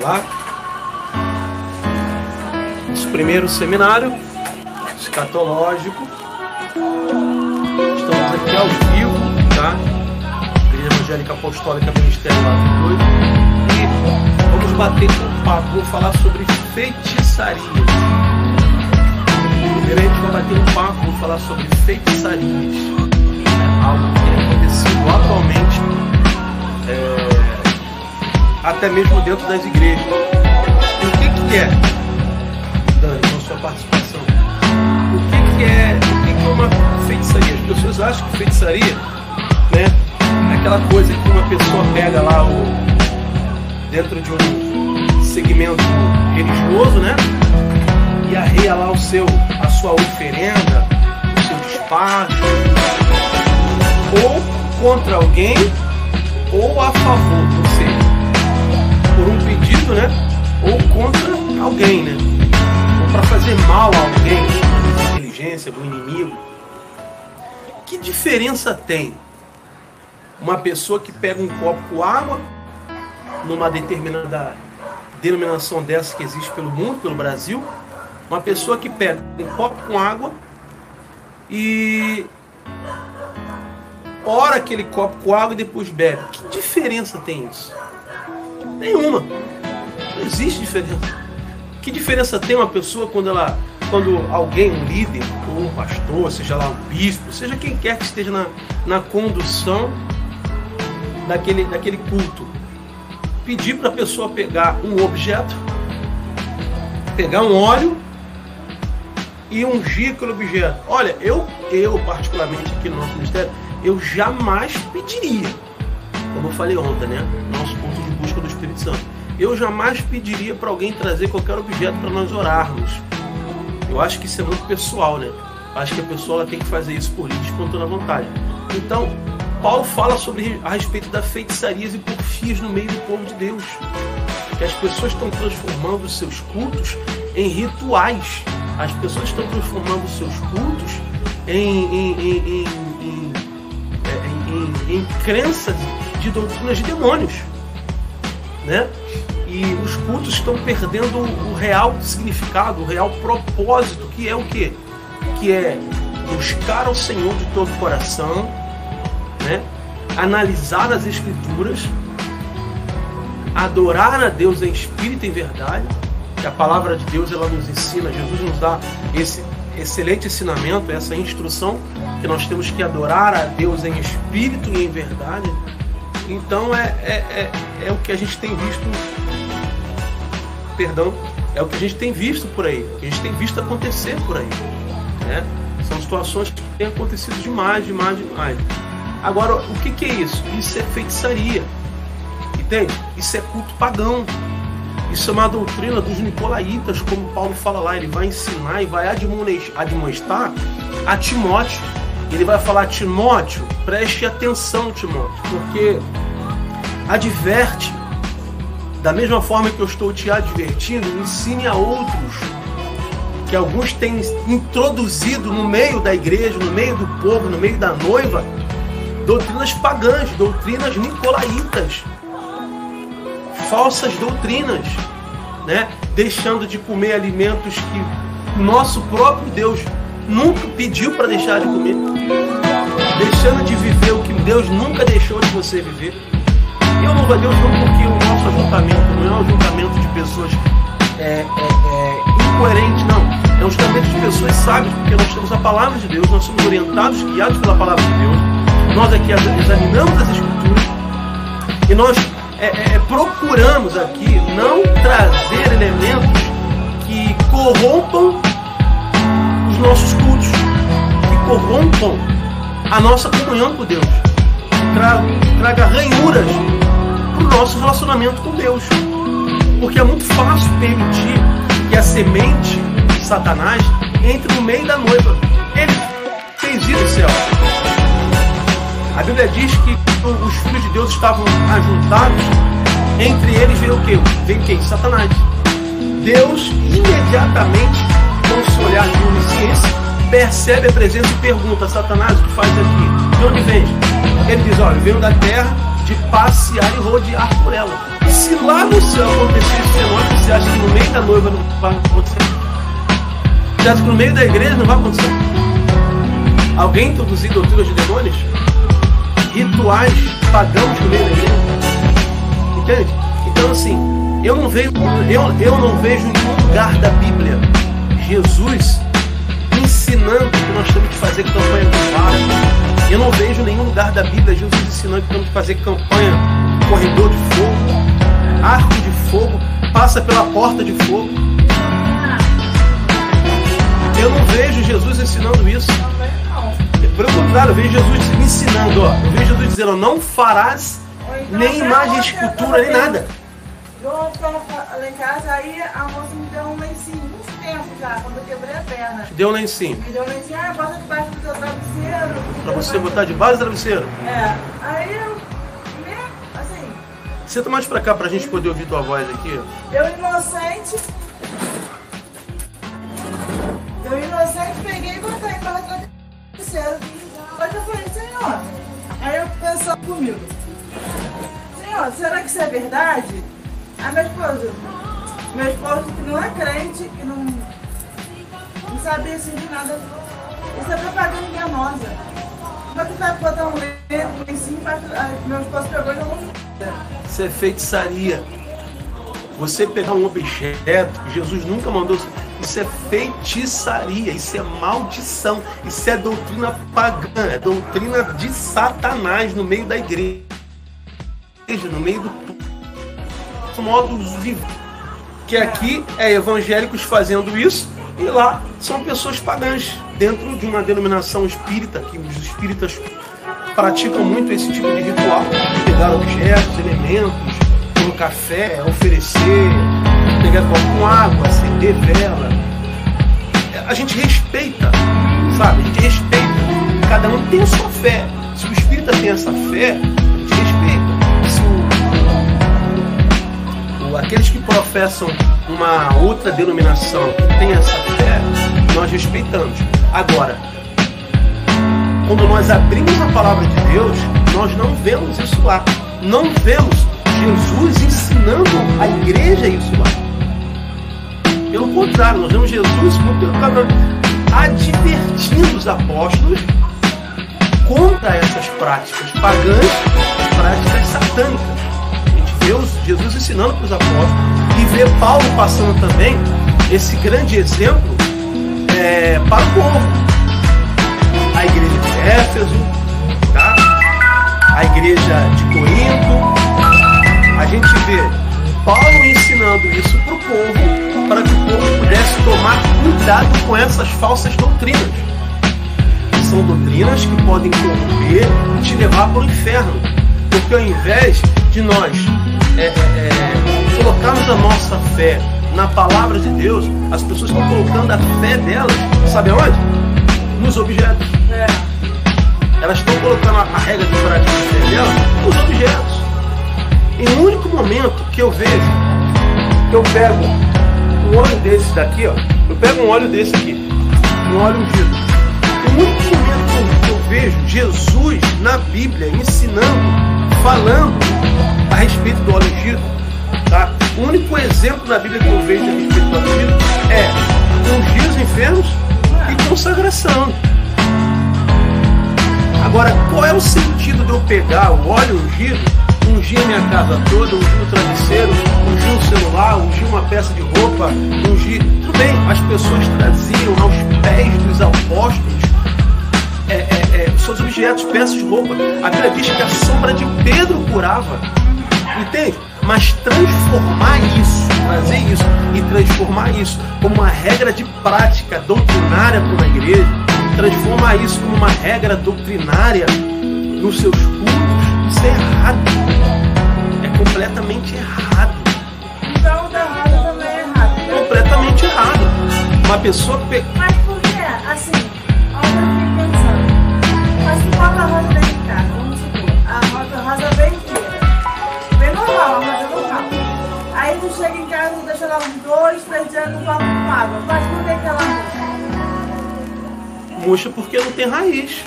lá. Nosso primeiro seminário escatológico. Estamos aqui ao vivo, tá? Igreja Evangélica Apostólica Ministério Lado 2. E vamos bater um papo, vou falar sobre feitiçaria. Primeiro a gente vai bater um papo, vou falar sobre feitiçarias. Algo que tem acontecido atualmente, até mesmo dentro das igrejas. E o que é, Dani, com a sua participação? O que é uma feitiçaria? As pessoas acham que feitiçaria, né, é aquela coisa que uma pessoa pega lá dentro de um segmento religioso, né, e arreia lá a sua oferenda, o seu despacho, ou contra alguém, ou a favor, ou seja, por um pedido, né, ou contra alguém, né, ou para fazer mal a alguém, de inteligência, do inimigo. Que diferença tem uma pessoa que pega um copo com água numa determinada denominação dessa que existe pelo mundo, pelo Brasil, uma pessoa que pega um copo com água e ora aquele copo com água e depois bebe? Que diferença tem isso? Nenhuma. Não existe diferença. Que diferença tem uma pessoa quando alguém, um líder, ou um pastor, seja lá um bispo, seja quem quer que esteja na condução daquele culto, pedir para a pessoa pegar um objeto, pegar um óleo e ungir aquele objeto? Olha, eu particularmente aqui no nosso ministério, eu jamais pediria, como eu falei ontem, né, nosso culto de busca do Espírito Santo, eu jamais pediria para alguém trazer qualquer objeto para nós orarmos. Eu acho que isso é muito pessoal, né? Acho que a pessoa ela tem que fazer isso por livre e espontânea vontade. Então, Paulo fala a respeito das feitiçarias e porfias no meio do povo de Deus. Que as pessoas estão transformando os seus cultos em rituais. As pessoas estão transformando os seus cultos em crenças de doutrinas de demônios, né? E os cultos estão perdendo o real significado, o real propósito, que é o quê? Que é buscar ao Senhor de todo o coração, né? Analisar as Escrituras, adorar a Deus em espírito e em verdade, que a palavra de Deus ela nos ensina, Jesus nos dá esse excelente ensinamento, essa instrução, que nós temos que adorar a Deus em espírito e em verdade. Então é o que a gente tem visto, é o que a gente tem visto por aí, o que a gente tem visto acontecer por aí, né? São situações que têm acontecido demais. Agora, o que é isso? Isso é feitiçaria, entende? Isso é culto pagão. Isso é uma doutrina dos nicolaítas, como Paulo fala lá. Ele vai ensinar e vai admoestar a Timóteo. Ele vai falar: Timóteo, preste atenção, Timóteo, porque adverte, da mesma forma que eu estou te advertindo, ensine a outros, que alguns têm introduzido no meio da igreja, no meio do povo, no meio da noiva, doutrinas pagãs, doutrinas nicolaítas, falsas doutrinas, né? Deixando de comer alimentos que nosso próprio Deus nunca pediu para deixar de comer, deixando de viver o que Deus nunca deixou de você viver. Eu louvo a Deus não porque o nosso ajuntamento não é um ajuntamento de pessoas incoerentes, não. É um ajuntamento de pessoas sábias, porque nós temos a palavra de Deus, nós somos orientados, guiados pela palavra de Deus. Nós aqui examinamos as Escrituras e nós procuramos aqui não trazer elementos que corrompam os nossos cultos, que corrompam a nossa comunhão com Deus, traga ranhuras para o nosso relacionamento com Deus, porque é muito fácil permitir que a semente de Satanás entre no meio da noiva. Ele fez isso no céu. A Bíblia diz que os filhos de Deus estavam ajuntados, entre eles veio o quê? Veio quem? Satanás. Deus imediatamente, com o seu olhar de onisciência, percebe a presença e pergunta: Satanás, o que faz aqui? De onde vem? Ele diz: olha, venho da terra de passear e rodear por ela. Se lá no céu acontecer esse fenômeno, você acha que no meio da noiva não vai acontecer? Você acha que no meio da igreja não vai acontecer? Alguém introduzir doutrinas de demônios? Rituais pagãos no meio da igreja? Entende? Então assim, eu não vejo em nenhum lugar da Bíblia Jesus ensinando que nós temos que fazer campanha com vara. Eu não vejo em nenhum lugar da Bíblia Jesus ensinando que temos que fazer campanha, corredor de fogo, arco de fogo, passa pela porta de fogo. Eu não vejo Jesus ensinando isso. Pelo contrário, eu vejo Jesus ensinando, ó. Eu vejo Jesus dizendo, não farás nem imagem de escultura, nem nada. Eu estava lá em casa, aí a moça me deu um lencinho, muito tempo já, quando eu quebrei a perna. Deu um lencinho. Me deu um lencinho, bota debaixo do teu travesseiro. Pra você botar debaixo do travesseiro? É. Aí eu, assim... Senta mais pra cá pra gente poder ouvir tua voz aqui. Eu inocente, peguei e botei embaixo do travesseiro. Só que eu falei, Senhor, aí eu pensando comigo, Senhor, será que isso é verdade? Aí meu esposo que não é crente, que não sabia assim de nada, isso é propaganda enganosa. Como é que vai botar um lencinho embaixo? Meu esposo pegou e não viu. Isso é feitiçaria. Você pegar um objeto que Jesus nunca mandou, isso é feitiçaria, isso é maldição, isso é doutrina pagã, é doutrina de Satanás no meio da igreja, no meio do modo vivo. Que aqui é evangélicos fazendo isso e lá são pessoas pagãs, dentro de uma denominação espírita, que os espíritas praticam muito esse tipo de ritual, de pegar objetos, elementos, um café, oferecer, pegar copo com água, acender vela. A gente respeita, sabe? A gente respeita. Cada um tem a sua fé. Se o espírita tem essa fé, a gente respeita. Se aqueles que professam uma outra denominação tem essa fé, nós respeitamos. Agora, quando nós abrimos a palavra de Deus, nós não vemos isso lá. Não vemos Jesus ensinando a igreja isso lá. Pelo contrário, nós vemos Jesus advertindo os apóstolos contra essas práticas pagãs, práticas satânicas. A gente vê Jesus ensinando para os apóstolos e vê Paulo passando também esse grande exemplo para o povo. A igreja de Éfeso, tá? A igreja de Corinto. A gente vê Paulo ensinando isso para o povo, para que o povo pudesse tomar cuidado com essas falsas doutrinas. São doutrinas que podem corromper e te levar para o inferno. Porque ao invés de nós colocarmos a nossa fé na palavra de Deus, as pessoas estão colocando a fé delas, sabe onde? Nos objetos. Elas estão colocando a regra de prática da fé delas nos objetos. Em um único momento que eu vejo, que eu pego um óleo desse daqui, ó, eu pego um óleo desse aqui, um óleo ungido. Em um único momento que eu vejo Jesus na Bíblia ensinando, falando a respeito do óleo ungido, tá? O único exemplo na Bíblia que eu vejo a respeito do óleo ungido é ungir os enfermos e consagração. Agora, qual é o sentido de eu pegar o óleo ungido, ungir a minha casa toda, ungir o travesseiro, ungir o celular, ungir uma peça de roupa, ungir... Tudo bem, as pessoas traziam aos pés dos apóstolos seus objetos, peças de roupa. A Bíblia diz que a sombra de Pedro curava. Entende? Mas transformar isso, trazer isso e transformar isso como uma regra de prática doutrinária para uma igreja, transformar isso como uma regra doutrinária nos seus cultos, isso é errado. É completamente errado. Então o da roda também é errado. Completamente errado. Uma pessoa que... Mas por quê? Assim, olha eu fico pensando. Mas se bota a rosa dentro de casa, vamos supor, a rosa bem inteira. Bem normal, a rosa normal. Aí tu chega em casa e deixa ela uns 2, 3 dias no copo com água. Mas por que ela murcha? Murcha porque não tem raiz.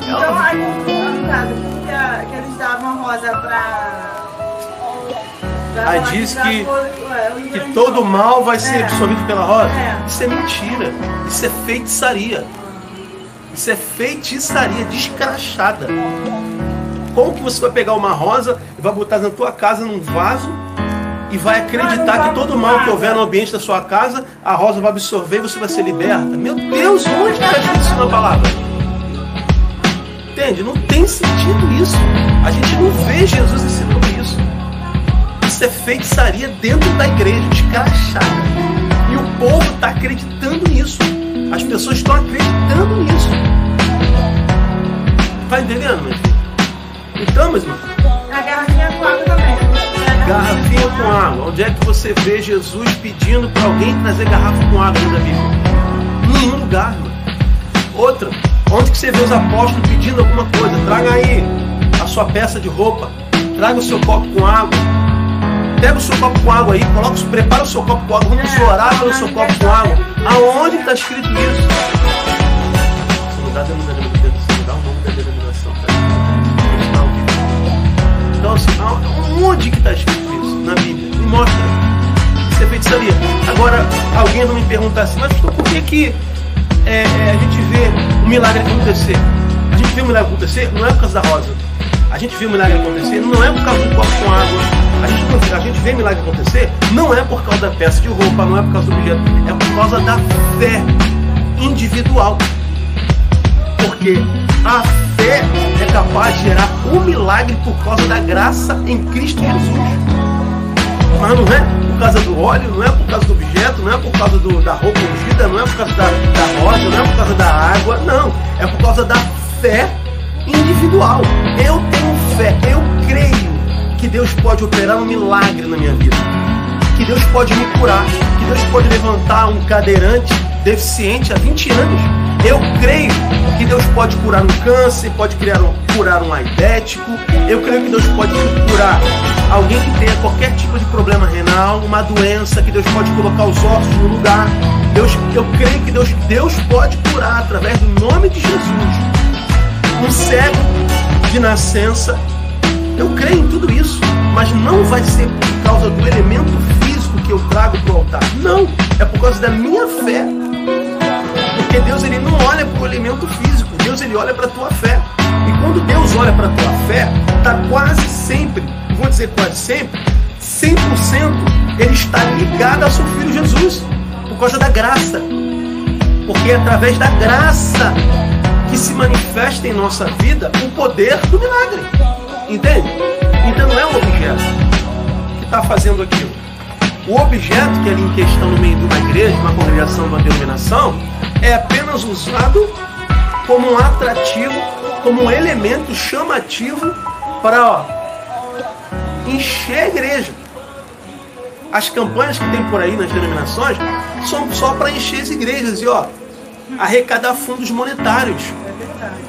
Então, aí, no caso, que eles davam rosa pra Aí diz que todo mal vai ser absorvido pela rosa. Isso é mentira. Isso é feitiçaria. Isso é feitiçaria descrachada. Como que você vai pegar uma rosa e vai botar na tua casa num vaso e vai acreditar que todo mal que houver no ambiente da sua casa, a rosa vai absorver e você vai ser liberta? Meu Deus, onde está escrito isso na palavra? Entende? Não tem sentido isso. A gente não vê Jesus ensinando isso. Isso é feitiçaria dentro da igreja, descrachada. E o povo está acreditando nisso. As pessoas estão acreditando nisso. Tá entendendo, meu filho? Então, meus irmãos, A garrafinha com água também. garrafinha com água. Onde é que você vê Jesus pedindo para alguém trazer garrafa com água dentro da Bíblia? Em nenhum lugar, mano. Outra, onde que você vê os apóstolos pedindo alguma coisa? Traga aí a sua peça de roupa, traga o seu copo com água, pega o seu copo com água aí, prepara o seu copo com água, vamos orar pelo seu copo com água. Aonde está escrito isso? Você não dá denominação, você não dá o nome da denominação, tá? Então assim, onde que está escrito isso na Bíblia? Me mostra. Isso é feitiçaria. Agora, alguém não me perguntar assim, mas por que a gente vê o milagre acontecer? A gente vê o milagre acontecer não é por causa da rosa. A gente vê o milagre acontecer não é por causa do copo com água. A gente vê o milagre acontecer não é por causa da peça de roupa, não é por causa do objeto, é por causa da fé individual. Porque a fé é capaz de gerar um milagre por causa da graça em Cristo Jesus. Mas não é por causa do óleo, não é por causa do objeto, não é por causa da roupa ungida, não é por causa da rosa, não é por causa da água, não. É por causa da fé individual. Eu tenho fé, eu creio que Deus pode operar um milagre na minha vida. Que Deus pode me curar, que Deus pode levantar um cadeirante deficiente há 20 anos. Eu creio que Deus pode curar um câncer, pode curar um diabético. Eu creio que Deus pode curar alguém que tenha qualquer tipo de problema renal, uma doença, que Deus pode colocar os ossos no lugar. Eu creio que Deus pode curar através do nome de Jesus. Um cego de nascença. Eu creio em tudo isso, mas não vai ser por causa do elemento físico que eu trago para o altar. Não, é por causa da minha fé. Porque Deus ele não olha para o elemento físico, Deus ele olha para a tua fé. E quando Deus olha para a tua fé, está quase sempre, vou dizer quase sempre, 100% ele está ligado ao seu Filho Jesus, por causa da graça. Porque é através da graça que se manifesta em nossa vida o poder do milagre. Entende? Então não é o objeto que está fazendo aquilo. O objeto que é ali em questão no meio de uma igreja, uma congregação, uma denominação, é apenas usado como um atrativo, como um elemento chamativo para encher a igreja. As campanhas que tem por aí nas denominações são só para encher as igrejas e arrecadar fundos monetários.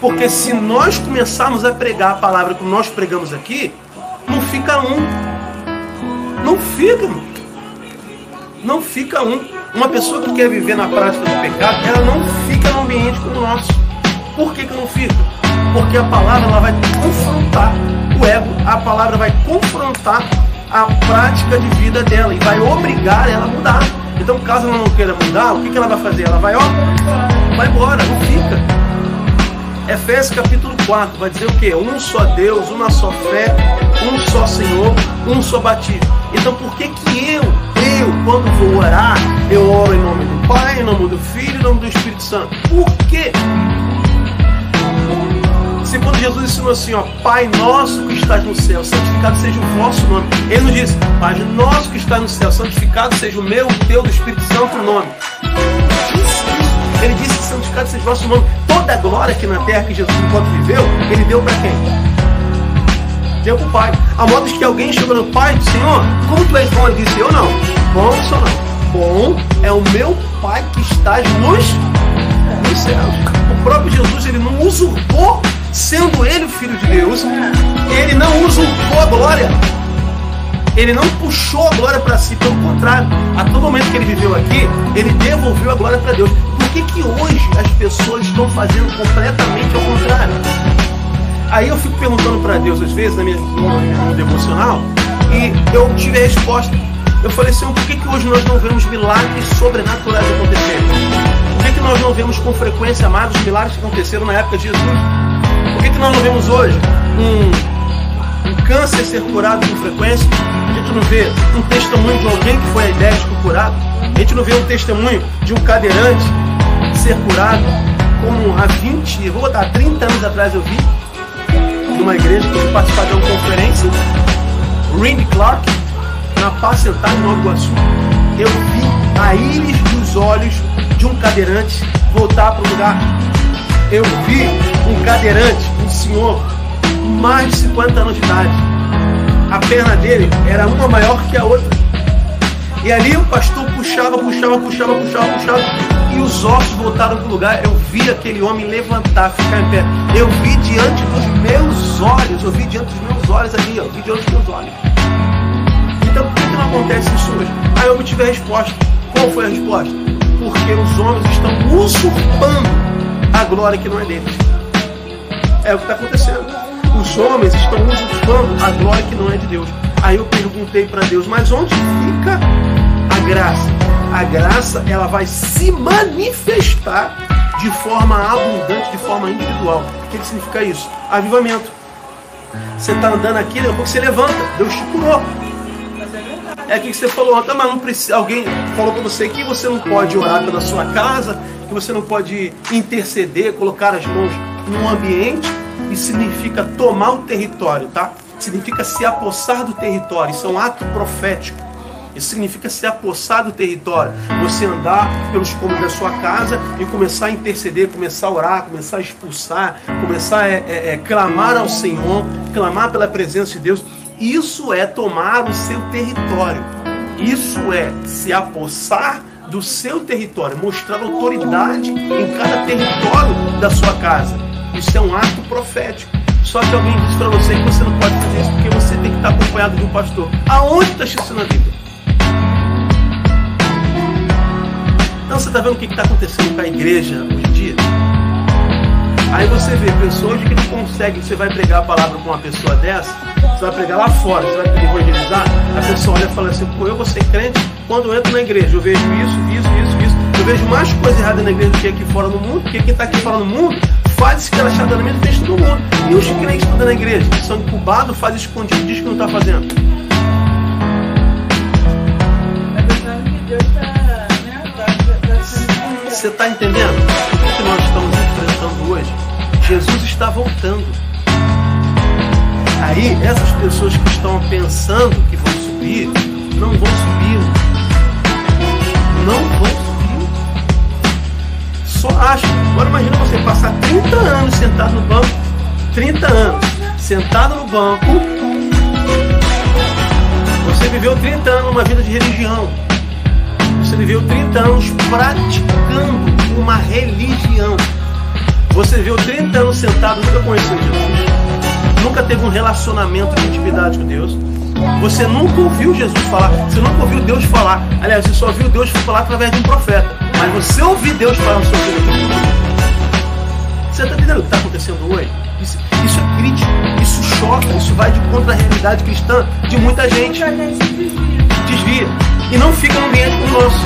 Porque se nós começarmos a pregar a palavra como nós pregamos aqui, não fica um. Não fica, mano. Não fica um. Uma pessoa que quer viver na prática do pecado, ela não fica num ambiente como o nosso. Por que não fica? Porque a palavra ela vai confrontar o ego, a palavra vai confrontar a prática de vida dela e vai obrigar ela a mudar. Então, caso ela não queira mudar, o que ela vai fazer? Ela vai embora, não fica. Efésios capítulo 4 vai dizer o quê? Um só Deus, uma só fé, um só Senhor, um só batismo. Então por que eu, quando vou orar, eu oro em nome do Pai, em nome do Filho, em nome do Espírito Santo? Por quê? Se quando Jesus ensinou assim, Pai nosso que estás no céu, santificado seja o vosso nome. Ele não disse, Pai nosso que está no céu, santificado seja o meu, o teu, do Espírito Santo o nome. Ele disse que santificado seja o vosso nome. Toda a glória aqui na terra que Jesus enquanto viveu, ele deu para quem? Deu para o Pai. A modo de que alguém chegou no Pai do Senhor, como tu és bom? Ele disse, eu não. Bom sou não. Bom é o meu Pai que está nos céus. O próprio Jesus, ele não usurpou, sendo ele o Filho de Deus, ele não usurpou a glória. Ele não puxou a glória para si, pelo contrário. A todo momento que ele viveu aqui, ele devolveu a glória para Deus. Por que hoje as pessoas estão fazendo completamente ao contrário? Aí eu fico perguntando para Deus, às vezes, no devocional, E eu tive a resposta. Eu falei, Senhor, por que hoje nós não vemos milagres sobrenaturais acontecerem? Por que nós não vemos com frequência, amados, os milagres que aconteceram na época de Jesus? Por que nós não vemos hoje um câncer ser curado com frequência? A gente não vê um testemunho de alguém que foi aidético curado? A gente não vê um testemunho de um cadeirante ser curado? Como há 30 anos atrás eu vi, numa igreja que eu fui participar de uma conferência, Randy Clark, na Pacentar, em Nova Iguaçu, eu vi a íris dos olhos de um cadeirante voltar para o lugar. Eu vi um cadeirante, um senhor, mais de 50 anos de idade. A perna dele era uma maior que a outra. E ali o pastor puxava, e os ossos voltaram para o lugar. Eu vi aquele homem levantar, ficar em pé. Eu vi diante dos meus olhos, ali, eu vi diante dos meus olhos. Então por que não acontece isso hoje? Aí eu obtive a resposta. Qual foi a resposta? Porque os homens estão usurpando a glória que não é deles. É o que está acontecendo. Os homens estão usurpando a glória que não é de Deus. Aí eu perguntei para Deus, mas onde fica a graça? A graça, ela vai se manifestar de forma abundante, de forma individual. O que significa isso? Avivamento. Você está andando aqui, daqui a pouco você levanta. Deus te curou. É aqui que você falou, mas não precisa. Alguém falou para você que você não pode orar pela sua casa, que você não pode interceder, colocar as mãos num ambiente. Isso significa tomar o território, tá? Significa se apossar do território. Isso é um ato profético. Isso significa se apossar do território. Você andar pelos cômodos da sua casa e começar a interceder, começar a orar, começar a expulsar, começar a clamar ao Senhor, clamar pela presença de Deus. Isso é tomar o seu território. Isso é se apossar do seu território, mostrar autoridade em cada território da sua casa. Isso é um ato profético. Só que alguém diz para você que você não pode fazer isso porque você tem que estar acompanhado de um pastor. Aonde está isso na Bíblia? Então você está vendo o que está acontecendo com a igreja hoje em dia? Aí você vê pessoas que não conseguem. Você vai pregar a palavra com uma pessoa dessa, você vai pregar lá fora, você vai evangelizar, a pessoa olha e fala assim, pô, eu vou ser crente, quando eu entro na igreja eu vejo isso. Eu vejo mais coisa errada na igreja do que aqui fora no mundo, porque quem está aqui fora no mundo faz escrachadamente dentro do mundo. E os crentes que estão na igreja, que são incubados, fazem escondido, diz que não está fazendo. Você está entendendo o que nós estamos enfrentando hoje? Jesus está voltando. Aí, essas pessoas que estão pensando que vão subir, não vão subir. Não vão subir. Só acham. Agora imagina você passar 30 anos sentado no banco. 30 anos sentado no banco. Você viveu 30 anos numa vida de religião. Você viveu 30 anos praticando uma religião. Você viveu 30 anos sentado, nunca conheceu Jesus. Nunca teve um relacionamento de intimidade com Deus. Você nunca ouviu Jesus falar. Você nunca ouviu Deus falar. Aliás, você só ouviu Deus falar através de um profeta. Mas você ouviu Deus falar no seu vida. Você está entendendo o que está acontecendo hoje? Isso é crítico. Isso choca. Isso vai de contra a realidade cristã de muita gente. Desvia. E não fica no ambiente como o nosso.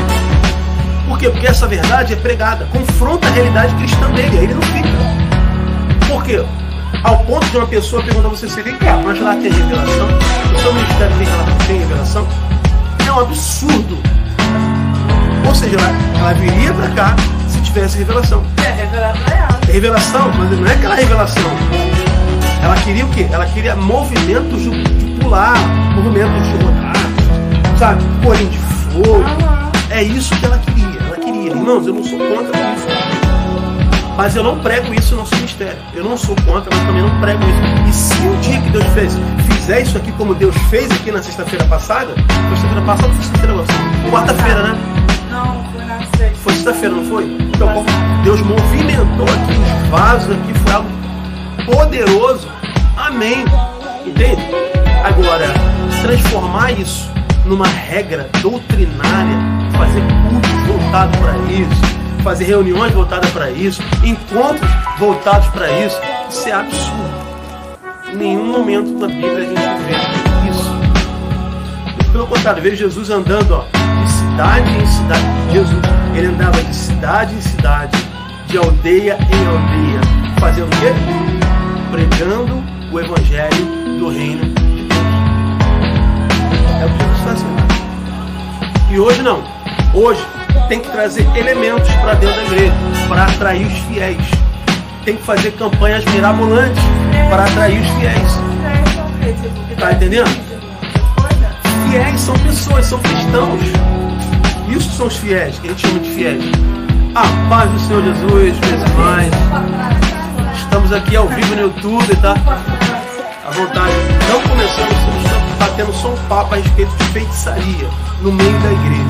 Por quê? Porque essa verdade é pregada. Confronta a realidade cristã dele. Aí ele não fica. Por quê? Ao ponto de uma pessoa perguntar a você, vem cá, mas lá tem revelação? O seu ministério tem revelação? É um absurdo. Ou seja, ela viria para cá se tivesse revelação. É revelação, mas não é aquela revelação. Ela queria o quê? Ela queria movimentos de pular, movimentos de rodar, sabe? Corinho de fogo. É isso que ela queria. Ela queria. Irmãos, eu não sou contra isso. Mas eu não prego isso no nosso ministério. Eu não sou contra, mas também não prego isso. E se o dia que Deus fizer isso aqui como Deus fez aqui na sexta-feira passada, foi sexta-feira passada ou foi sexta-feira passada? Quarta-feira, né? Não, foi na sexta. Foi sexta-feira, não foi? Então, Deus movimentou aqui os vasos, aqui foi algo poderoso. Amém. Entende? Agora, transformar isso numa regra doutrinária, fazer cultos voltados para isso, fazer reuniões voltadas para isso, encontros voltados para isso, isso é absurdo. Em nenhum momento da Bíblia a gente vê isso. contrário, eu vejo Jesus andando, ó, de cidade em cidade. Jesus, ele andava de cidade em cidade, de aldeia em aldeia, fazendo o quê? Pregando o evangelho do reino de Deus. É o que Jesus faz. E hoje não. Hoje tem que trazer elementos para dentro da igreja, para atrair os fiéis. Tem que fazer campanhas mirabolantes para atrair os fiéis. Tá entendendo? Fiéis são pessoas, são cristãos. Isso são os fiéis, que a gente chama de fiéis. A paz do Senhor Jesus, meus irmãos. Estamos aqui ao vivo no YouTube, tá? À vontade. Não começamos, estamos batendo só um papo a respeito de feitiçaria no meio da igreja.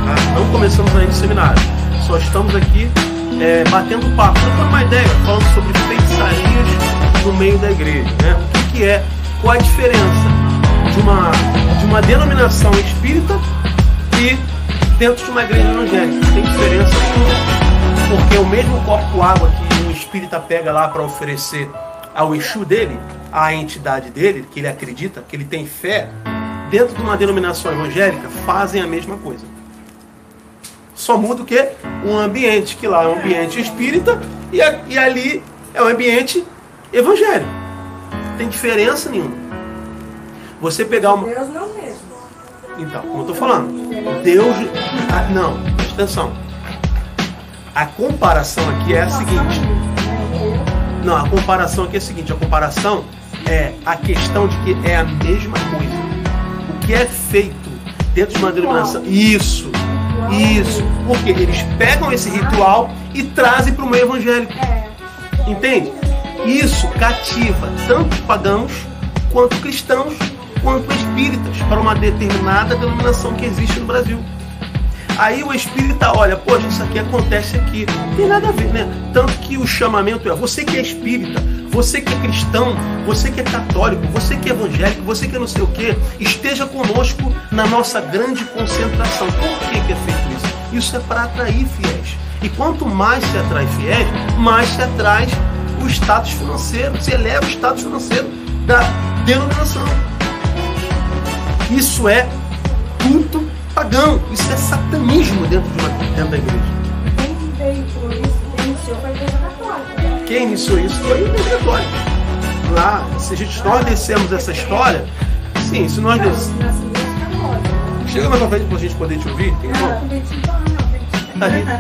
Tá? Não começamos ainda o seminário. Só estamos aqui batendo papo, trocando uma ideia, falando sobre feitiçarias no meio da igreja. Né? O que é? Qual a diferença de uma denominação espírita e dentro de uma igreja evangélica? Tem diferença sim, porque o mesmo copo água que um espírita pega lá para oferecer ao Exu dele, à entidade dele, que ele acredita, que ele tem fé, dentro de uma denominação evangélica fazem a mesma coisa. Só muda o quê? O ambiente, que lá é um ambiente espírita e ali é um ambiente evangélico. Não tem diferença nenhuma. Você pegar uma... Deus não mesmo. Então, como eu estou falando, Deus... não, presta atenção. A comparação aqui é a seguinte. Não, a comparação aqui é a seguinte. A comparação é a questão de que é a mesma coisa. O que é feito dentro de uma denominação... Isso. Porque eles pegam esse ritual e trazem para o meio evangélico. Entende? Isso cativa tanto pagãos, quanto cristãos, quanto espíritas, para uma determinada denominação que existe no Brasil. Aí o espírita olha, poxa, isso aqui acontece aqui. Não tem nada a ver, né? Tanto que o chamamento é, você que é espírita, você que é cristão, você que é católico, você que é evangélico, você que é não sei o que, esteja conosco na nossa grande concentração. Por que é feito isso? Isso é para atrair fiéis. E quanto mais se atrai fiéis, mais se atrai o status financeiro, se eleva o status financeiro da denominação. Isso é culto pagão, isso é satanismo dentro da igreja. Quem iniciou isso foi a Igreja Católica. Lá, se nós descemos essa história, sim, se nós descemos. Chega mais pra frente pra gente poder te ouvir, tem como? A gente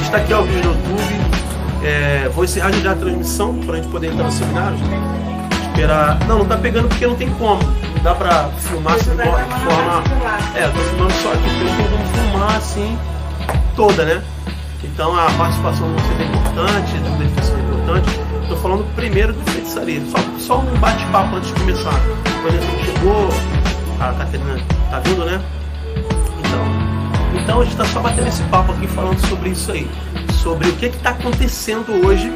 está aqui ao vivo no YouTube. Vou encerrar já a transmissão pra gente poder entrar no seminário. Esperar. Não tá pegando porque não tem como. Não dá pra filmar assim de forma. Eu tô filmando só aqui, porque eu tenho como filmar assim toda, né? Então a participação de vocês é importante, a defesa é importante. Estou falando primeiro de feitiçaria, só um bate-papo antes de começar. Quando a gente chegou, a Catarina tá vindo, né? Então a gente está só batendo esse papo aqui falando sobre isso aí. Sobre o que está acontecendo hoje.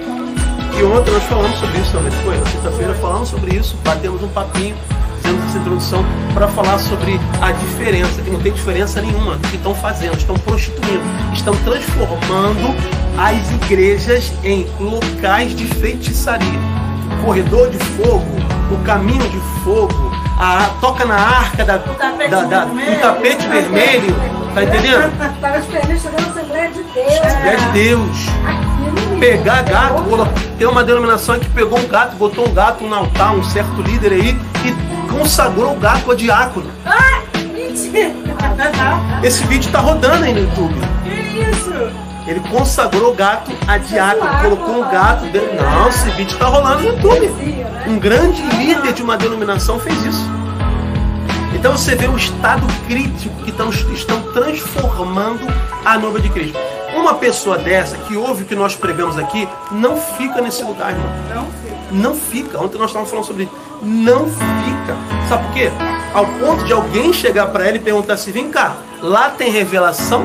E ontem nós falamos sobre isso também, foi? Na sexta-feira falamos sobre isso, batemos um papinho, fizemos essa introdução para falar sobre a diferença, que não tem diferença nenhuma do que estão fazendo, estão prostituindo, estão transformando as igrejas em locais de feitiçaria. O corredor de fogo, o caminho de fogo, toca na arca do tapete vermelho, tá entendendo? Estava esperando chegar na Assembleia de Deus. Assembleia de Deus. Pegar gato, tem uma denominação que pegou um gato, botou um gato no altar, um certo líder aí, e consagrou o gato a diácono. Mentira! Esse vídeo tá rodando aí no YouTube. Que isso? Ele consagrou o gato a diácono, colocou um gato dentro. Não, esse vídeo tá rolando no YouTube. Um grande líder de uma denominação fez isso. Então você vê o estado crítico que estão transformando a noiva de Cristo. Uma pessoa dessa que ouve o que nós pregamos aqui não fica nesse lugar, irmão. Não fica. Ontem nós estávamos falando sobre isso. Não fica. Sabe por quê? Ao ponto de alguém chegar para ela e perguntar assim, vem cá, lá tem revelação?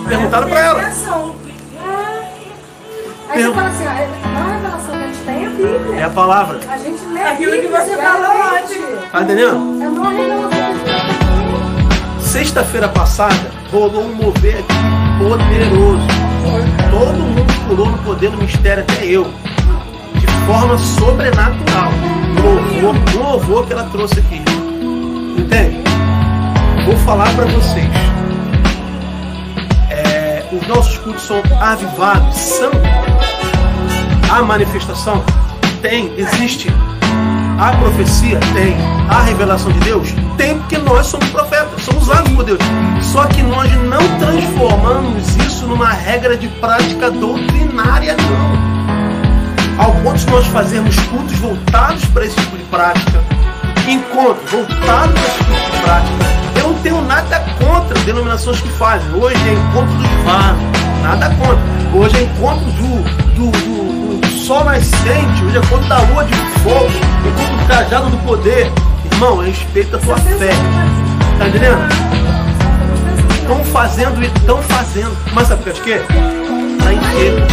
Perguntaram para ela. Aí você fala assim, não é a revelação que a gente tem, é a Bíblia. É a palavra. A gente lê aquilo que você falou antes. Tá entendendo? É uma revelação. Sexta-feira passada, rolou um mover aqui poderoso. Todo mundo pulou no poder do mistério, até eu. De forma sobrenatural. No louvor que ela trouxe aqui. Entende? Vou falar para vocês. Os nossos cultos são avivados, são. A manifestação tem, existe. A profecia tem. A revelação de Deus tem, porque nós somos profetas, somos usados por Deus. Só que nós não transformamos isso numa regra de prática doutrinária, não. Ao ponto de nós fazermos cultos voltados para esse tipo de prática, encontros voltados para esse tipo de prática. Eu não tenho nada contra denominações que fazem. Hoje é encontro dos vasos, nada contra. Hoje é encontro do sol nascente, hoje é encontro da lua de fogo, encontro do cajado do poder. Irmão, é respeito a tua fé. Tá entendendo? Estão fazendo e estão fazendo. Mas sabe por quê? Para encher.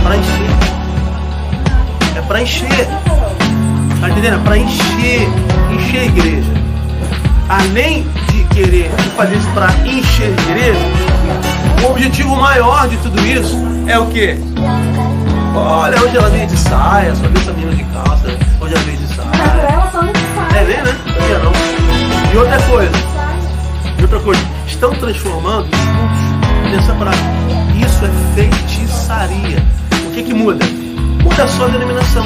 Para encher. É para encher. Tá entendendo? É para encher. Encher a igreja. Além de querer fazer isso para encher a igreja, o objetivo maior de tudo isso é o quê? Olha, hoje ela veio de saia, só vi essa menina de calça, hoje ela veio de saia. Ela só não saia. É, né? Sabia não. E outra coisa, estão transformando os cultos nessa prática. Isso é feitiçaria. O que muda? Muda só a denominação.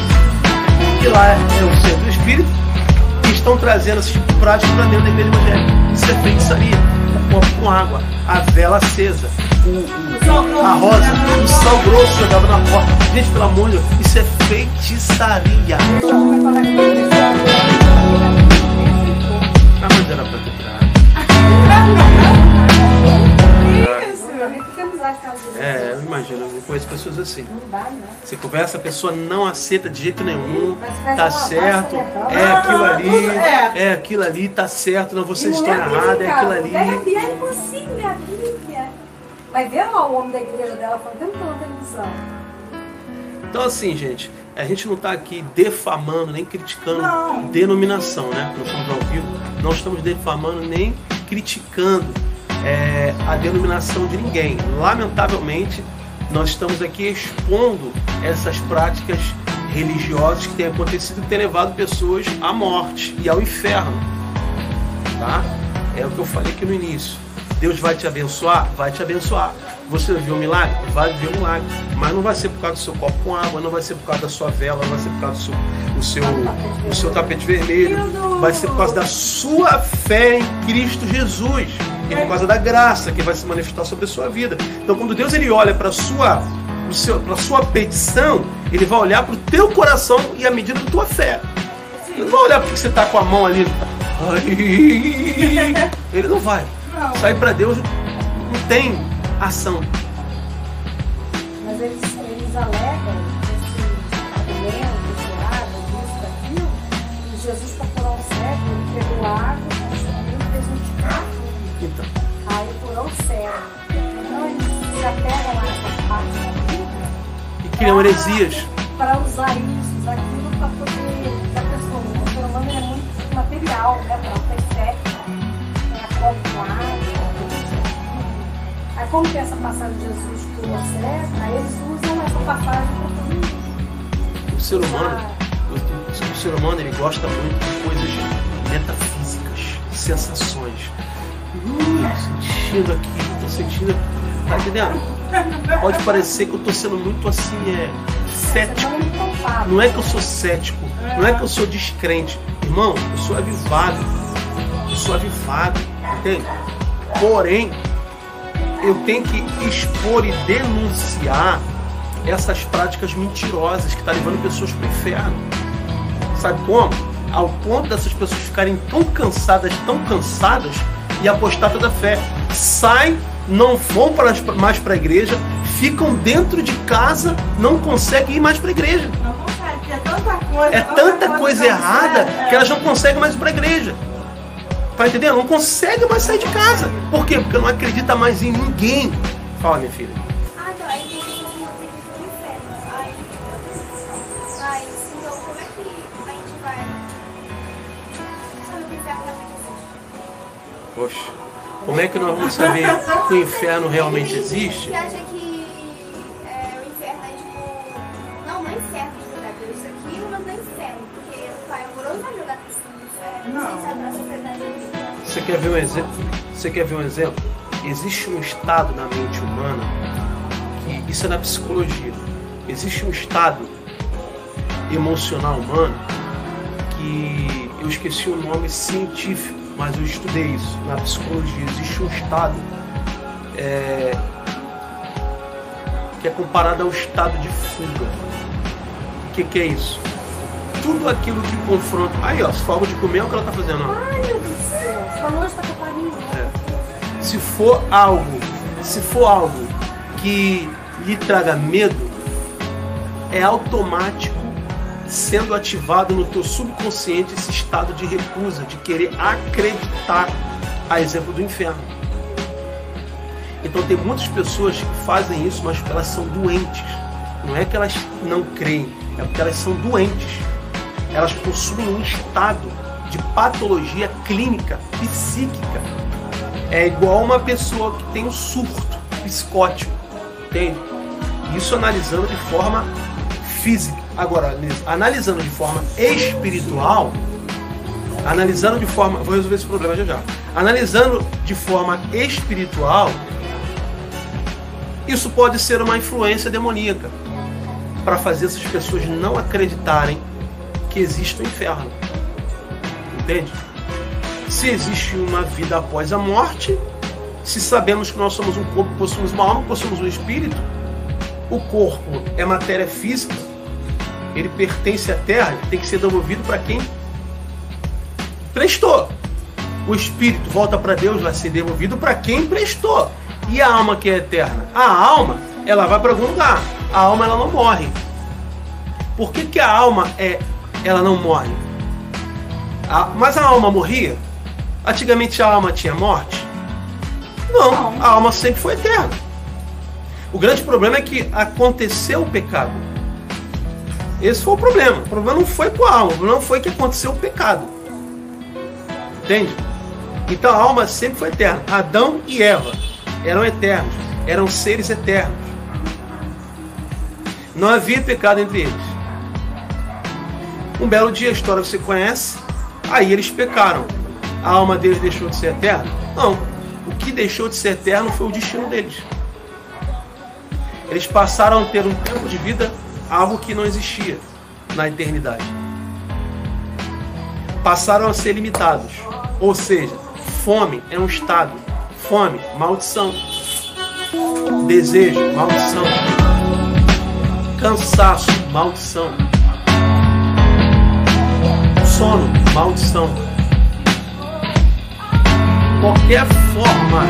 Que lá é o centro do espírito. Estão trazendo esse tipo de prática para dentro da igreja evangélica. Isso é feitiçaria. O copo com água, a vela acesa, a rosa, o sal grosso jogado na porta. Gente, pelo amor de Deus, isso é feitiçaria. Ah, mas era pra ter tirado. Eu imagino, eu conheço pessoas assim. Você conversa, a pessoa não aceita de jeito nenhum, tá certo, é aquilo ali, tá certo, não, vocês estão errados, é aquilo ali. Pega a Bíblia consigo, minha Bíblia. Vai ver lá o homem da igreja dela falando pela televisão. Então assim, gente, a gente não está aqui defamando, nem criticando denominação, né? Nós estamos ao vivo, não estamos defamando nem criticando a denominação de ninguém. Lamentavelmente, nós estamos aqui expondo essas práticas religiosas que têm acontecido e têm levado pessoas à morte e ao inferno. Tá? É o que eu falei aqui no início. Deus vai te abençoar? Vai te abençoar. Você viu um milagre? Vai ver um milagre. Mas não vai ser por causa do seu copo com água, não vai ser por causa da sua vela, não vai ser por causa do seu tapete vermelho. Vai ser por causa da sua fé em Cristo Jesus. E por causa da graça que vai se manifestar sobre a sua vida. Então, quando Deus ele olha para a sua petição, ele vai olhar para o teu coração e a medida da tua fé. Ele não vai olhar porque você está com a mão ali. Ele não vai. Sair para Deus não tem ação. Mas eles alegam esse argumento, esse água, isso, daquilo, e Jesus para curar um cego, ele pegou água, consumiu e fez um teatro. Então. Aí curou o cego. Então eles já pegam lá essa parte da Bíblia E criam heresias. Para usar isso, aquilo, para poder a pessoa. O ser humano é muito material, né? Para ter fé. Tem a prova com água. Aí como que essa passagem de Jesus curou o cego, aí eles usam essa passagem para todo mundo. O ser humano ele gosta muito de coisas metafísicas, sensações. Sentindo aqui, tô sentindo. Tá entendendo? Pode parecer que eu tô sendo muito assim, cético. Não é que eu sou cético, não é que eu sou descrente. Irmão, eu sou avivado. Entende? Porém, eu tenho que expor e denunciar essas práticas mentirosas que estão levando pessoas para o inferno. Sabe como? Ao ponto dessas pessoas ficarem tão cansadas e apostatam da fé. Saem, não vão mais para a igreja, ficam dentro de casa, não conseguem ir mais para a igreja. Não consegue, é tanta coisa errada que elas não conseguem mais ir para a igreja. Tá entendendo? Não consegue mais sair de casa. Por quê? Porque não acredita mais em ninguém. Fala, minha filha. Então, aí tem gente que não acredita no inferno. Então, como é que a gente vai saber que o inferno realmente existe? Poxa, como é que nós vamos saber que o inferno realmente existe? Você acha que o inferno é tipo... Não inferno de jogar isso aqui, mas não inferno. Porque o pai amoroso vai jogar isso no inferno. Não sei se a sociedade Você quer ver um exemplo? Você quer ver um exemplo? Existe um estado na mente humana, que isso é na psicologia. Existe um estado emocional humano que eu esqueci o nome científico, mas eu estudei isso na psicologia. Existe um estado que é comparado ao estado de fuga. O que é isso? Tudo aquilo que confronta. Aí, ó, se for algo de comer, é o que ela tá fazendo, ó. Ai, meu Deus do céu. Você falou isso com a farinha. Se for algo que lhe traga medo, é automático sendo ativado no teu subconsciente esse estado de recusa, de querer acreditar, a exemplo do inferno. Então tem muitas pessoas que fazem isso, mas elas são doentes. Não é que elas não creem, é porque elas são doentes. Elas possuem um estado de patologia clínica, psíquica. É igual uma pessoa que tem um surto psicótico, entende? Isso analisando de forma física. Agora, analisando de forma espiritual, vou resolver esse problema já. Analisando de forma espiritual, isso pode ser uma influência demoníaca para fazer essas pessoas não acreditarem que existe o inferno. Entende? Se existe uma vida após a morte, se sabemos que nós somos um corpo, possuímos uma alma, possuímos um espírito, o corpo é matéria física, ele pertence à terra, tem que ser devolvido para quem prestou. O espírito volta para Deus, vai ser devolvido para quem prestou. E a alma que é eterna? A alma, ela vai para algum lugar. A alma, ela não morre. Por que a alma ela não morre? Mas a alma morria? Antigamente a alma tinha morte? Não, a alma sempre foi eterna. O grande problema é que aconteceu o pecado. Esse foi o problema. O problema não foi com a alma, o problema foi que aconteceu o pecado. Entende? Então a alma sempre foi eterna. Adão e Eva eram eternos, eram seres eternos. Não havia pecado entre eles. Um belo dia, a história você conhece, aí eles pecaram. A alma deles deixou de ser eterna? Não. O que deixou de ser eterno foi o destino deles. Eles passaram a ter um tempo de vida, algo que não existia na eternidade. Passaram a ser limitados. Ou seja, fome é um estado. Fome, maldição. Desejo, maldição. Cansaço, maldição. Sono, maldição. Qualquer forma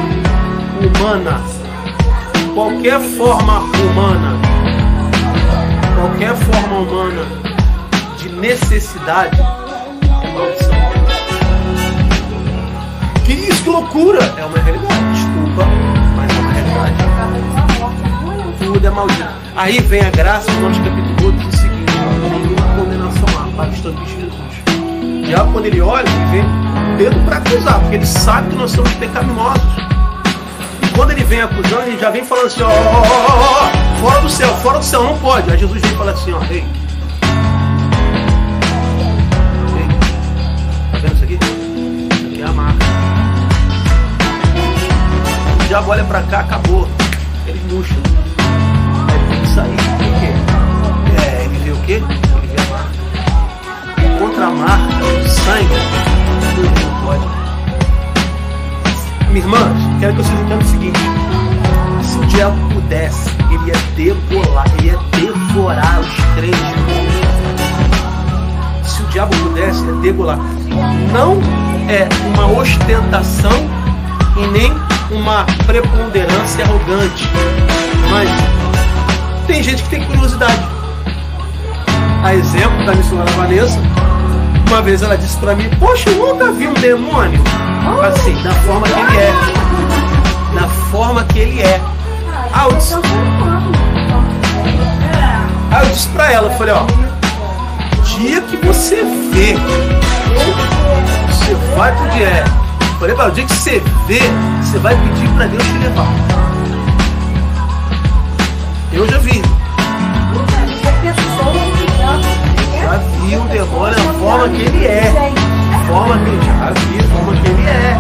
humana de necessidade é maldição. Que isso, que loucura! É uma realidade, desculpa, mas é uma realidade. Tudo é maldito. Aí vem a graça, no nosso capítulo 8, diz o seguinte: nenhuma condenação há para os santos de Jesus. O diabo, quando ele olha, ele vê o dedo para acusar, porque ele sabe que nós somos pecaminosos. E quando ele vem acusando, ele já vem falando assim: fora do céu, não pode. Aí Jesus vem e fala assim: ei, tá vendo isso aqui? Isso aqui é a marca. O diabo olha pra cá, acabou. Ele murcha. Aí tem que sair. Por quê? Ele vê o quê? Ele vê a marca. Contra a marca do sangue, não pode. Minha irmã, quero que vocês entendam o seguinte: se o diabo pudesse, ele ia devorar os crentes. Se o diabo pudesse, ele ia degolar. Não é uma ostentação e nem uma preponderância arrogante, mas tem gente que tem curiosidade. A exemplo da missionária Vanessa, uma vez ela disse pra mim: poxa, eu nunca vi um demônio assim, da forma que ele é. Da forma que ele é. Aí eu disse pra ela, eu falei: dia que você vê, você vai pro direto. Eu falei: o dia que você vê, você vai pedir pra Deus te levar. Eu já vi. Já vi o demônio da forma que ele é. Forma que ele já vi, forma que ele é.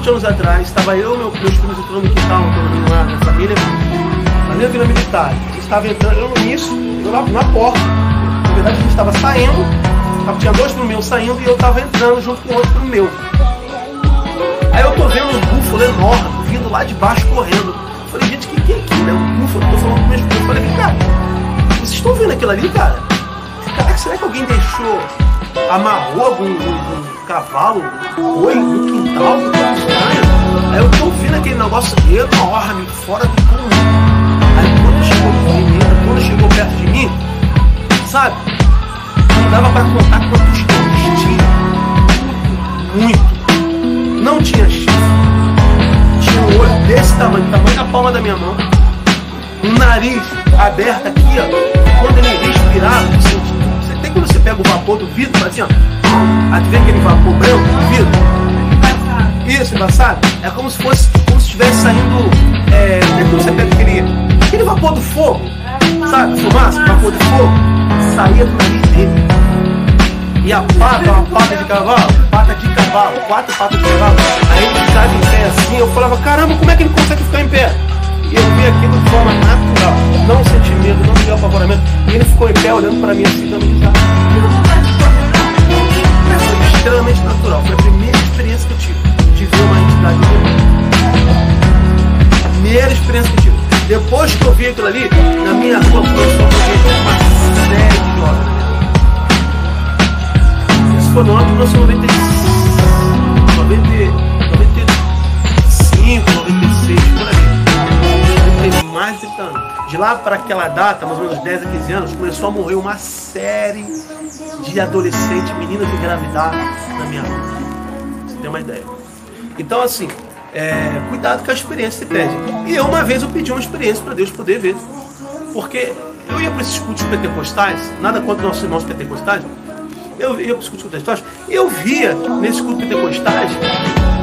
20 anos atrás, estava eu e meus primos entrando no quintal, na minha família, na minha vila militar. A gente estava entrando, eu no início, eu lá na porta. Na verdade, a gente estava saindo, tinha 2 primos meus saindo e eu estava entrando junto com outro primo meu. Aí eu tô vendo um búfalo enorme, vindo lá de baixo, correndo. Eu falei, gente, o que é aquilo? É um búfalo. Eu tô falando com meus primos. Eu falei, cara, vocês estão vendo aquilo ali, cara? Caraca, será que alguém amarrou algum cavalo, oi, no quintal? Aí eu tô vendo aquele negócio enorme, fora do comum. Aí quando chegou perto de mim, sabe? Não dava pra contar quantos dentes tinha. Muito. Não tinha chifre. Tinha um olho desse tamanho da palma da minha mão. Um nariz aberto aqui, ó. Quando ele respirava, você tem quando você pega o vapor do vidro, faz assim, ó. Aí tu vê aquele vapor branco do vidro. Isso, embaçado. É como se estivesse saindo. Quando você pega aquele vapor do fogo, sabe? Fumaça, vapor do fogo, saía do nariz dele. E a pata, uma pata de cavalo, 4 patas de cavalo. Aí ele ficava em pé assim, eu falava, caramba, como é que ele consegue ficar em pé? E eu vi aquilo de forma natural, não senti medo, não me deu apavoramento. E ele ficou em pé olhando pra mim assim, dando risada. Foi extremamente natural, foi a primeira experiência que eu tive de ver uma entidade viva. Primeira experiência que eu tive. Depois que eu vi aquilo ali, na minha rua começou a ver uma série de jovens. Foi no ano de 1995, 96, por aí. Eu tenho mais de 30 anos. De lá para aquela data, mais ou menos 10 a 15 anos, começou a morrer uma série de adolescentes, meninas engravidar na minha rua. Você tem uma ideia? Então, assim, cuidado com a experiência que você pede. E uma vez eu pedi uma experiência para Deus poder ver. Porque eu ia para esses cultos pentecostais, nada contra os nossos irmãos pentecostais. Eu ia para os cultos pentecostais e eu via nesses cultos pentecostais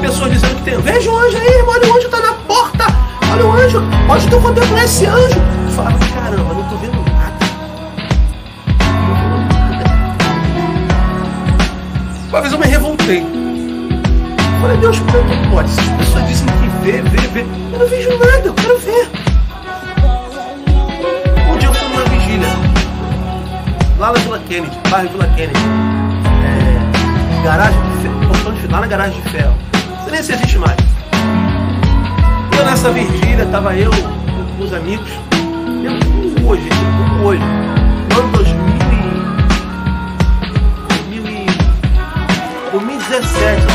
pessoas dizendo que tem, veja o anjo aí, olha o anjo está na porta, olha o anjo, pode ter contemplar esse anjo. Eu falava, caramba, não estou vendo nada. Uma vez eu me revoltei. Falei, Deus, como é que pode? Se as pessoas dizem que vê. Eu não vejo nada, eu quero ver. Um dia eu fui numa vigília lá na Vila Kennedy, bairro Vila Kennedy, garagem de ferro, portão de ferro, lá na garagem de ferro, não sei nem se existe mais. E eu nessa vigília, tava eu com os amigos, como hoje, no ano 2017,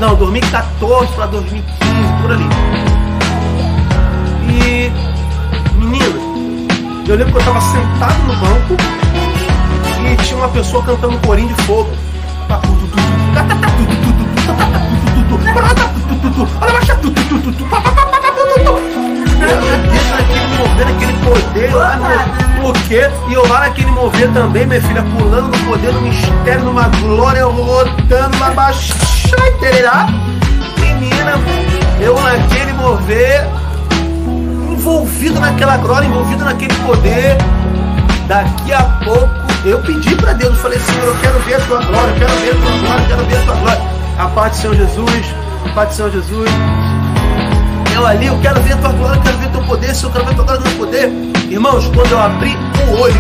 não, 2014 para 2015, por ali. E, menina, eu lembro que eu estava sentado no banco e tinha uma pessoa cantando um corinho de fogo. Naquele poder lá no quê? E eu lá naquele mover também, minha filha, pulando no poder, no mistério, numa glória, rodando uma baixadeira. Menina, eu naquele mover, envolvido naquela glória, envolvido naquele poder. Daqui a pouco eu pedi para Deus, eu falei, Senhor, eu quero ver a tua glória, eu quero ver a tua glória, eu quero ver a tua glória. A paz do Senhor Jesus, a paz do Senhor Jesus. Eu ali, eu quero ver a tua glória, eu quero ver o teu poder, Senhor, eu quero ver a tua glória, o teu poder. Irmãos, quando eu abri o olho,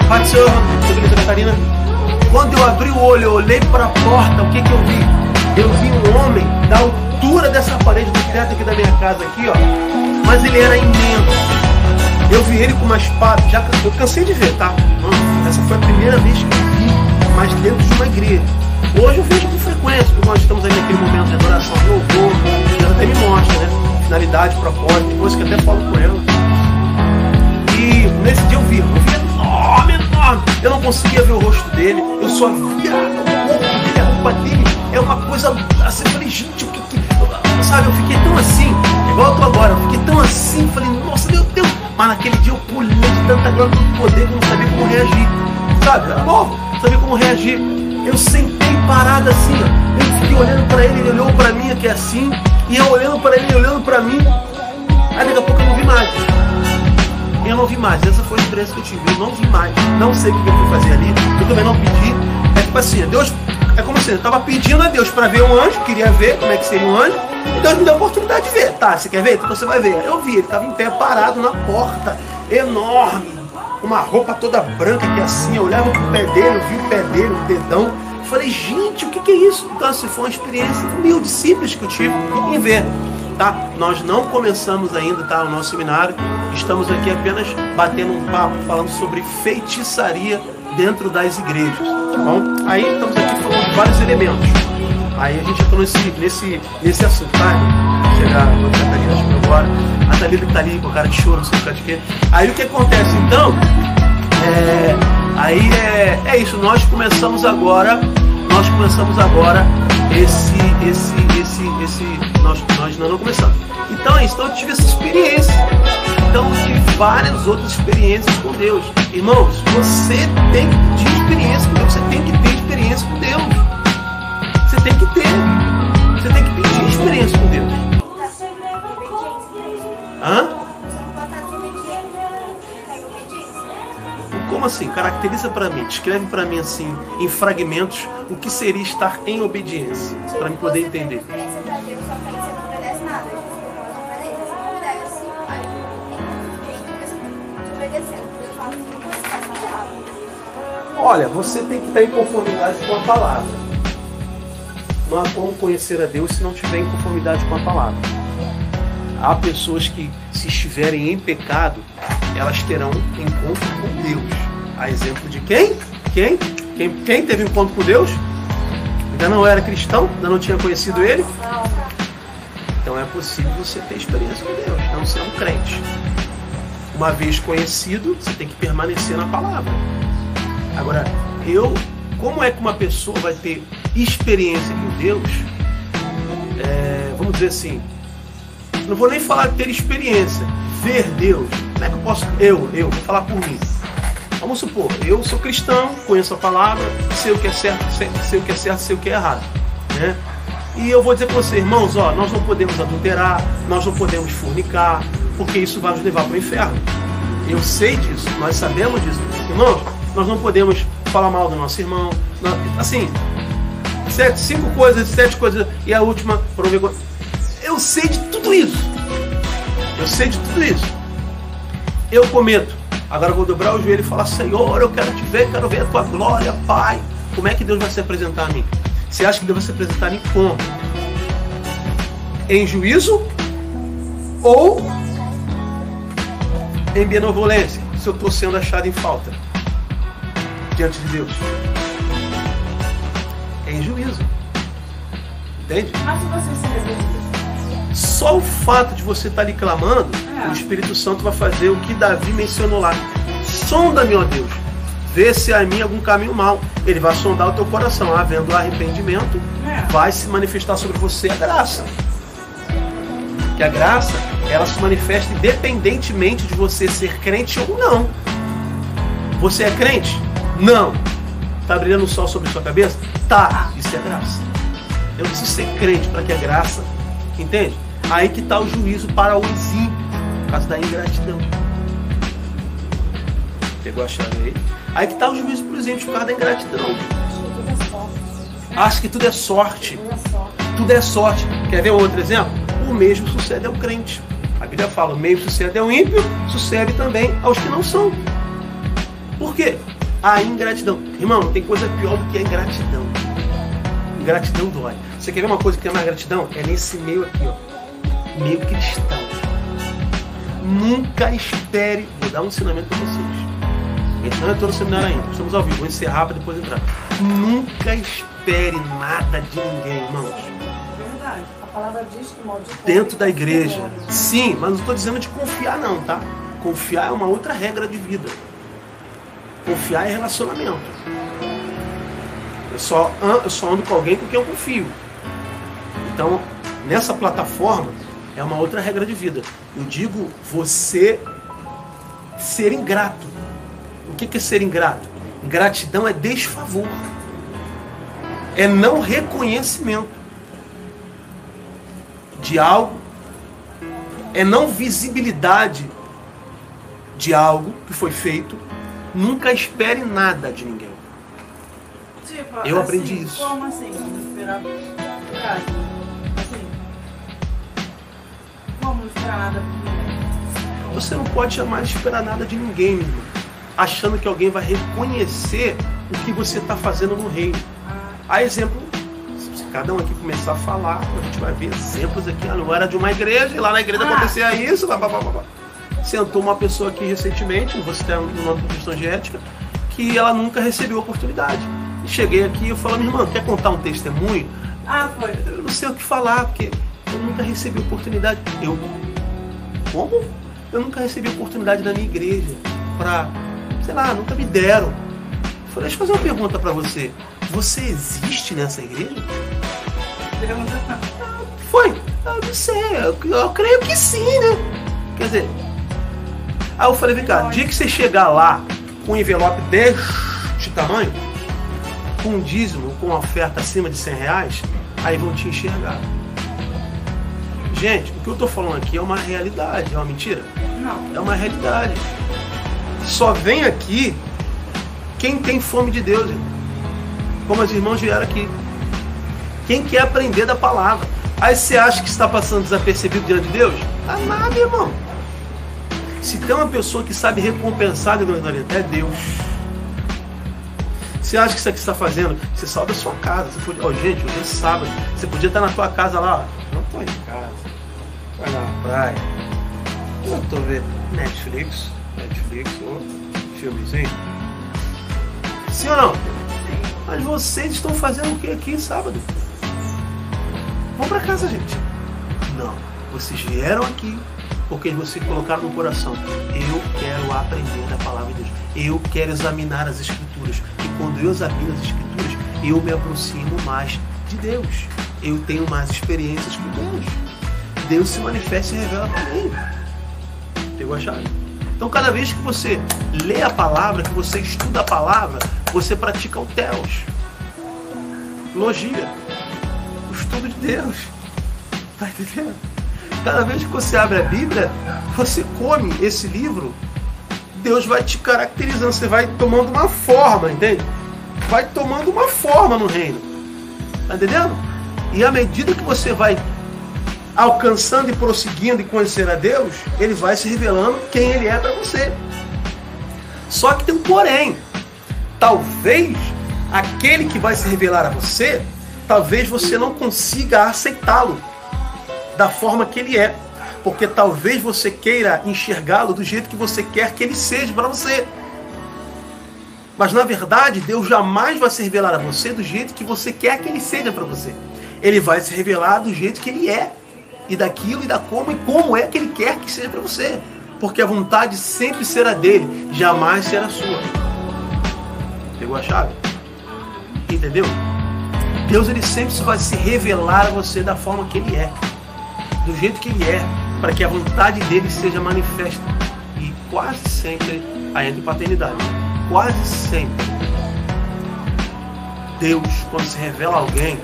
paz do Senhor, Santa Catarina, quando eu abri o olho, eu olhei para a porta, o que que eu vi? Eu vi um homem da altura dessa parede do teto aqui da minha casa, aqui, ó, mas ele era imenso. Eu vi ele com uma espada, eu cansei de ver, tá? Essa foi a primeira vez que eu vi, mas dentro de uma igreja. Hoje eu vejo com frequência, porque nós estamos aí naquele momento de adoração, louvor, Deus até me mostra, né? Finalidade, propósito, depois que eu até falo com ela. E nesse dia eu vi enorme. Eu não conseguia ver o rosto dele, eu só via o corpo dele, a roupa dele é uma coisa assim, eu falei, gente, o que sabe, eu fiquei tão assim, igual eu tô agora, eu fiquei tão assim, falei, nossa, meu Deus, mas naquele dia eu pulei de tanta glória, tanto poder, que eu não sabia como reagir, sabe, era novo, não sabia como reagir, eu sentei parado assim, ó, eu fiquei olhando pra ele, ele olhou pra mim aqui assim, e eu olhando pra ele, ele olhando pra mim, aí daqui a pouco eu não vi mais. Eu não vi mais, essa foi a experiência que eu tive, eu não vi mais, não sei o que eu fui fazer ali, eu também não pedi, é tipo assim, Deus É como se eu estava pedindo a Deus para ver um anjo, queria ver como é que seria um anjo, e Deus me deu a oportunidade de ver. Tá, você quer ver? Então você vai ver. Eu vi, ele estava em pé parado na porta, enorme, uma roupa toda branca que assim, eu olhava pro pé dele, eu vi o pé dele, o dedão. Eu falei, gente, o que é isso? Então, assim, foi uma experiência humilde, simples que eu tive em ver. Tá? Nós não começamos ainda, tá, o nosso seminário. Estamos aqui apenas batendo um papo, falando sobre feitiçaria dentro das igrejas, tá bom? Aí estamos aqui falando de vários elementos. Aí a gente entrou nesse assunto, tá? Chegar a Thalita, acho que agora. A Thalita que tá ali com a cara de choro, não sei o que. Aí o que acontece então? É isso, nós começamos agora nós não começamos. Então é isso, então eu tive essa experiência. Então eu tive várias outras experiências com Deus. Irmãos, você tem que pedir experiência com Deus, você tem que ter experiência com Deus. Você tem que ter. Você tem que pedir experiência com Deus. Hã? Como assim? Caracteriza para mim, descreve para mim assim, em fragmentos, o que seria estar em obediência, para mim poder entender. Olha, você tem que estar em conformidade com a palavra. Não há como conhecer a Deus se não estiver em conformidade com a palavra. Há pessoas que, se estiverem em pecado, elas terão encontro com Deus. A exemplo de quem? Quem teve encontro com Deus? Ainda não era cristão? Ainda não tinha conhecido Ele? Então é possível você ter experiência com Deus, não ser um crente. Uma vez conhecido, você tem que permanecer na palavra. Agora, como é que uma pessoa vai ter experiência com Deus? Vamos dizer assim, não vou nem falar de ter experiência, ver Deus. Como é que eu posso? Eu vou falar por mim. Vamos supor, eu sou cristão, conheço a palavra, sei o que é certo, sei o que é certo, sei o que é errado, né? E eu vou dizer para você, irmãos, nós não podemos adulterar, nós não podemos fornicar, porque isso vai nos levar para o inferno. Eu sei disso, nós sabemos disso. Irmãos, nós não podemos falar mal do nosso irmão. Assim, 7 coisas, e a última, eu sei de tudo isso. Eu cometo. Agora eu vou dobrar o joelho e falar, Senhor, eu quero te ver, quero ver a tua glória, Pai. Como é que Deus vai se apresentar a mim? Você acha que Deus vai se apresentar a mim como? Em juízo ou em benevolência, se eu estou sendo achado em falta diante de Deus? É em juízo. Entende? Mas se você se arrepender, só o fato de você estar ali clamando, o Espírito Santo vai fazer o que Davi mencionou lá. Sonda-me, ó Deus, vê se há em mim algum caminho mau. Ele vai sondar o teu coração. Havendo arrependimento, vai se manifestar sobre você a graça. Que a graça, ela se manifesta independentemente de você ser crente ou não. Você é crente? Não. Está brilhando o sol sobre sua cabeça? Tá. Isso é graça. Eu não preciso ser crente para que a graça... Entende? Aí que está o juízo para os ímpios, por causa da ingratidão. Pegou a chave aí? Aí que está o juízo para os ímpios, por causa da ingratidão. Acho que tudo é sorte. Tudo é sorte. Quer ver um outro exemplo? O mesmo sucede ao crente. A Bíblia fala, o mesmo sucede ao ímpio, sucede também aos que não são. Por quê? A ingratidão. Irmão, não tem coisa pior do que a ingratidão. Ingratidão dói. Você quer ver uma coisa que é mais gratidão? É nesse meio aqui, ó. Meio cristão. Nunca espere. Vou dar um ensinamento para vocês. Então eu estou no seminário ainda. Estamos ao vivo. Vou encerrar para depois entrar. Nunca espere nada de ninguém, irmãos. verdade. A palavra diz que o maldito Dentro da igreja. Sim, mas não estou dizendo de confiar não, tá? Confiar é uma outra regra de vida. Confiar é relacionamento. Eu só ando com alguém com quem eu confio. Então, nessa plataforma, é uma outra regra de vida. Eu digo você ser ingrato. O que é ser ingrato? Ingratidão é desfavor. É não reconhecimento de algo. É não visibilidade de algo que foi feito. Nunca espere nada de ninguém. Tipo, Eu assim, aprendi isso. Como assim? Não esperar nada? Assim, como não esperar nada por ninguém? Você não pode jamais esperar nada de ninguém, meu irmão, achando que alguém vai reconhecer o que você está fazendo no reino. A exemplo, se cada um aqui começar a falar, a gente vai ver exemplos aqui. Não era de uma igreja, e lá na igreja acontecia isso, blá, blá, blá, blá. Sentou uma pessoa aqui recentemente, não vou citar o nome por questão de ética, que ela nunca recebeu oportunidade. E cheguei aqui e eu falei, minha irmã, quer contar um testemunho? Foi. Eu não sei o que falar, porque eu nunca recebi oportunidade. Como? Eu nunca recebi oportunidade na minha igreja para, sei lá, nunca me deram. Eu falei, deixa eu fazer uma pergunta para você. Você existe nessa igreja? Foi. Eu não sei, eu creio que sim, né? Quer dizer, aí eu falei, vem cá, dia que você chegar lá com um envelope deste tamanho, com um dízimo, com uma oferta acima de R$100, aí vão te enxergar. Gente, o que eu tô falando aqui é uma realidade, é uma mentira? Não. É uma realidade. Só vem aqui quem tem fome de Deus, irmão. Como os irmãos vieram aqui. Quem quer aprender da palavra. Aí você acha que está passando desapercebido diante de Deus? Tá nada, irmão. Se tem uma pessoa que sabe recompensar é Deus. Você acha que isso aqui está fazendo? Você saiu da sua casa. Você podia... gente, hoje é sábado. Você podia estar na tua casa lá. Não estou em casa. Vai na praia. Eu estou vendo Netflix, filmezinho. Sim ou não? Mas vocês estão fazendo o que aqui sábado? Vão para casa, gente. Não. Vocês vieram aqui porque vocês colocaram no coração. Eu quero aprender da palavra de Deus. Eu quero examinar as Escrituras. E quando eu examino as Escrituras, eu me aproximo mais de Deus. Eu tenho mais experiências com Deus. Deus se manifesta e revela para mim. Pegou a chave? Então, cada vez que você lê a palavra, que você estuda a palavra, você pratica o Theos. Logia. O estudo de Deus. Tá entendendo? Cada vez que você abre a Bíblia, você come esse livro, Deus vai te caracterizando, você vai tomando uma forma, entende? Vai tomando uma forma no reino. Tá entendendo? E à medida que você vai alcançando e prosseguindo e conhecer a Deus, Ele vai se revelando quem Ele é para você. Só que tem um porém. Talvez aquele que vai se revelar a você, talvez você não consiga aceitá-lo da forma que ele é, porque talvez você queira enxergá-lo do jeito que você quer que ele seja para você. Mas na verdade, Deus jamais vai se revelar a você do jeito que você quer que ele seja para você. Ele vai se revelar do jeito que ele é, e daquilo e da como é que ele quer que seja para você, porque a vontade sempre será dele, jamais será sua. Pegou a chave? Entendeu? Deus, ele sempre vai se revelar a você da forma que ele é, do jeito que ele é, para que a vontade dele seja manifesta. E quase sempre a paternidade. Quase sempre Deus, quando se revela a alguém,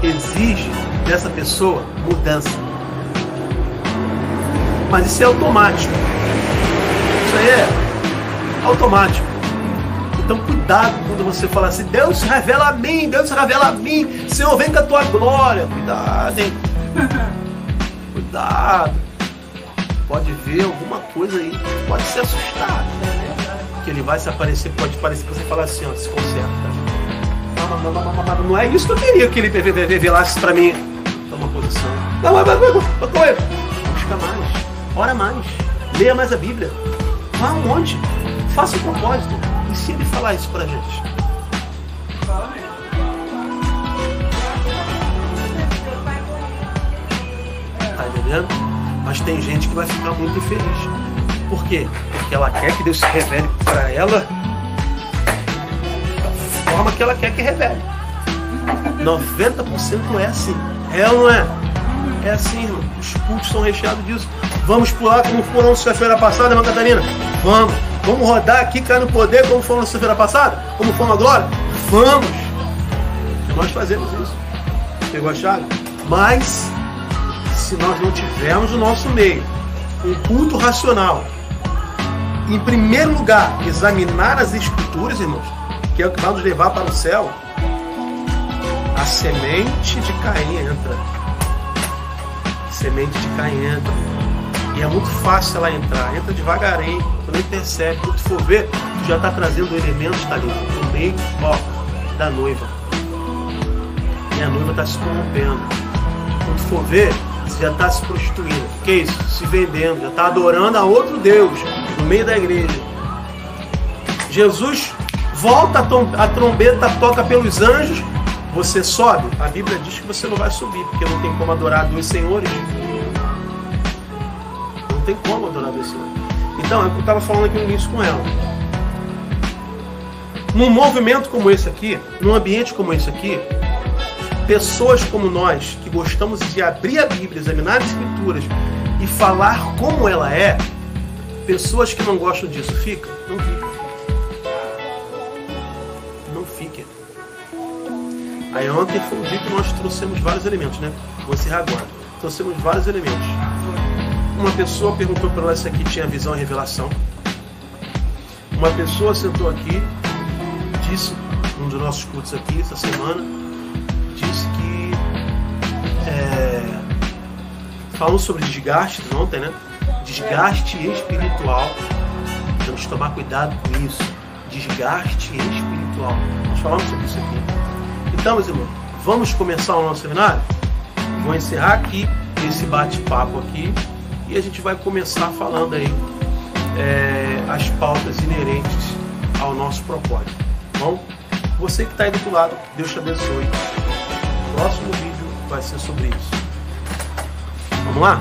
exige dessa pessoa mudança. Mas isso é automático. Isso aí é automático. Então cuidado quando você fala assim, Deus se revela a mim, Deus se revela a mim, Senhor, vem com a tua glória. Cuidado, hein? Cuidado. Pode ver alguma coisa aí, pode se assustar. Que ele vai se aparecer, pode parecer que você fala assim, ó, se conserta. Não é isso que eu queria que ele revelasse pra mim. Toma posição. Não, busca mais, ora mais, leia mais a Bíblia. Vá um monte, faça um propósito. E se ele falar isso pra gente? Tá entendendo? Mas tem gente que vai ficar muito infeliz. Por quê? Porque ela quer que Deus se revele pra ela da forma que ela quer que revele. 90% é assim. É ou não é? É assim, irmão. Os cultos são recheados disso. Vamos pular como foram na sexta-feira passada, irmã Catarina? Vamos. Vamos rodar aqui, cair no poder como foram na sexta-feira passada? Como foram na glória? Vamos. Nós fazemos isso. Pegou a chave? Mas, se nós não tivermos no nosso meio um culto racional, em primeiro lugar, examinar as Escrituras, irmãos, que é o que vai nos levar para o céu, a semente de Caim entra. Semente de Caim entra. E é muito fácil ela entrar. Entra devagarinho, tu nem percebe. Quando tu for ver, tu já está trazendo elementos, tá ali, no meio, ó, da noiva. E a noiva está se corrompendo. Quando tu for ver, você já está se prostituindo. O que é isso? Se vendendo, já está adorando a outro Deus no meio da igreja. Jesus volta, a trombeta toca pelos anjos, você sobe. A Bíblia diz que você não vai subir, porque não tem como adorar dois senhores. Não tem como adorar dois senhores. Então, é o que eu estava falando aqui no início com ela. Num movimento como esse aqui, num ambiente como esse aqui, pessoas como nós, que gostamos de abrir a Bíblia, examinar as Escrituras e falar como ela é, pessoas que não gostam disso, fica? Não fica. Não fica. Aí ontem foi um dia que nós trouxemos vários elementos, né? Vou encerrar agora. Trouxemos vários elementos. Uma pessoa perguntou para ela se aqui tinha visão e revelação. Uma pessoa sentou aqui, disse, num dos nossos cultos aqui, essa semana, disse que falamos sobre desgaste ontem, né? Desgaste espiritual. Temos que tomar cuidado com isso. Desgaste espiritual. Nós falamos sobre isso aqui. Então, meus irmãos, vamos começar o nosso seminário? Vou encerrar aqui esse bate-papo aqui e a gente vai começar falando aí as pautas inerentes ao nosso propósito. Bom, você que está aí do outro lado, Deus te abençoe. O próximo vídeo vai ser sobre isso. Vamos lá?